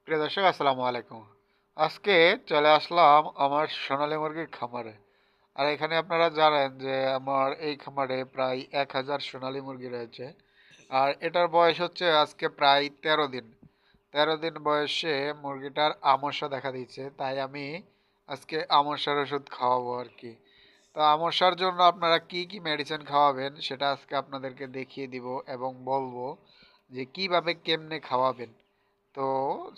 প্রিয় দর্শক আসসালামু আলাইকুম। আজকে চলে আসলাম আমার সোনালী মুরগির খামারে। আর এখানে আপনারা জানেন যে আমার এই খামারে প্রায় 1000 সোনালী মুরগি রয়েছে। আর এটার বয়স হচ্ছে আজকে প্রায় 13 দিন। 13 দিন বয়সে মুরগিটার আমসা দেখা দিচ্ছে, তাই আমি আজকে আমসার ওষুধ খাওয়াবো আর কি। তো আমসার জন্য আপনারা কি কি মেডিসিন খাওয়াবেন সেটা আজকে আপনাদেরকে দেখিয়ে দিব এবং বলবো যে কিভাবে কেমনে খাওয়াবেন। তো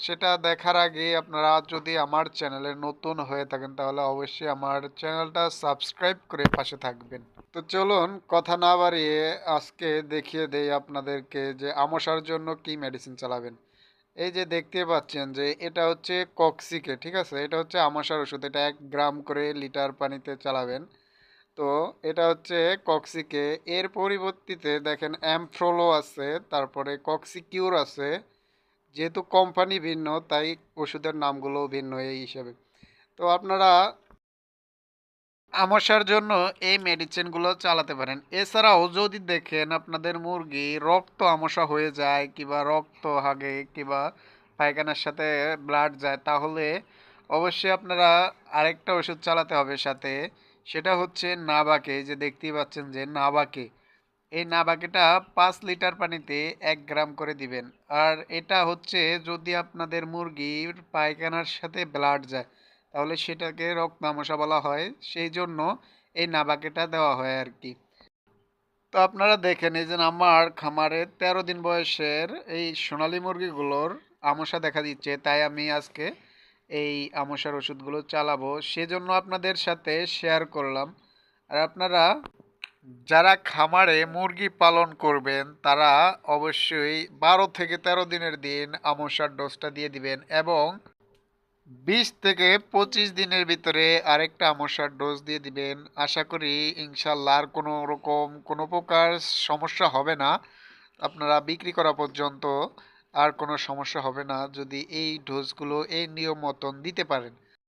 সেটা দেখার আগে আপনারা যদি আমার চ্যানেলে নতুন হয়ে থাকেন তাহলে অবশ্যই আমার চ্যানেলটা সাবস্ক্রাইব করে পাশে থাকবেন। তো চলুন কথা না বাড়িয়ে আজকে দেখিয়ে দেই আপনাদেরকে যে আমশার জন্য কি মেডিসিন চালাবেন। এই যে দেখতে পাচ্ছেন যে এটা হচ্ছে কক্সিকে, ঠিক আছে, এটা হচ্ছে আমশার ওষুধ। এটা 1 গ্রাম করে লিটার পানিতে চালাবেন। তো এটা হচ্ছে কক্সিকে। এর পরিবর্তিতে দেখেন অ্যামফ্রোলো আছে, তারপরে কক্সিকিউর আছে। যেহেতু কোম্পানি ভিন্ন তাই ওষুধের নামগুলো ভিন্ন এই হিসাবে। তো আপনারা আমশার জন্য এই মেডিসিনগুলো চালাতে পারেন। এছাড়াও যদি দেখেন আপনাদের মুরগি রক্ত আমশা হয়ে যায় কিংবা রক্ত হাগে কিংবা পায়খানার সাথে ব্লাড যায়, তাহলে অবশ্যই আপনারা আরেকটা ওষুধ চালাতে হবে সাথে। সেটা হচ্ছে নাবাকে, যে দেখতেই পাচ্ছেন যে নাবাকে। এই নাবাকেটা 5 লিটার পানিতে 1 গ্রাম করে দিবেন। আর এটা হচ্ছে যদি আপনাদের মুরগির পায়খানার সাথে ব্লাড যায় তাহলে সেটাকে রক্তামশা বলা হয়, সেই জন্য এই নাবাকেটা দেওয়া হয় আর কি। তো আপনারা দেখেন এই যে আমার খামারে 13 দিন বয়সের এই সোনালী মুরগিগুলোর আমশা দেখা দিচ্ছে, তাই আমি আজকে এই আমশার ওষুধগুলো চালাবো, সেজন্য আপনাদের সাথে শেয়ার করলাম। আর আপনারা যারা খামারে মুরগি পালন করবেন তারা অবশ্যই 12 থেকে 13 দিনের দিন আমশার ডোজটা দিয়ে দিবেন এবং 20 থেকে 25 দিনের ভিতরে আরেকটা আমশার ডোজ দিয়ে দিবেন। আশা করি ইনশাল্লাহ আর কোনো রকম কোনো প্রকার সমস্যা হবে না। আপনারা বিক্রি করা পর্যন্ত আর কোনো সমস্যা হবে না যদি এই ডোজগুলো এই নিয়ম মতন দিতে পারেন।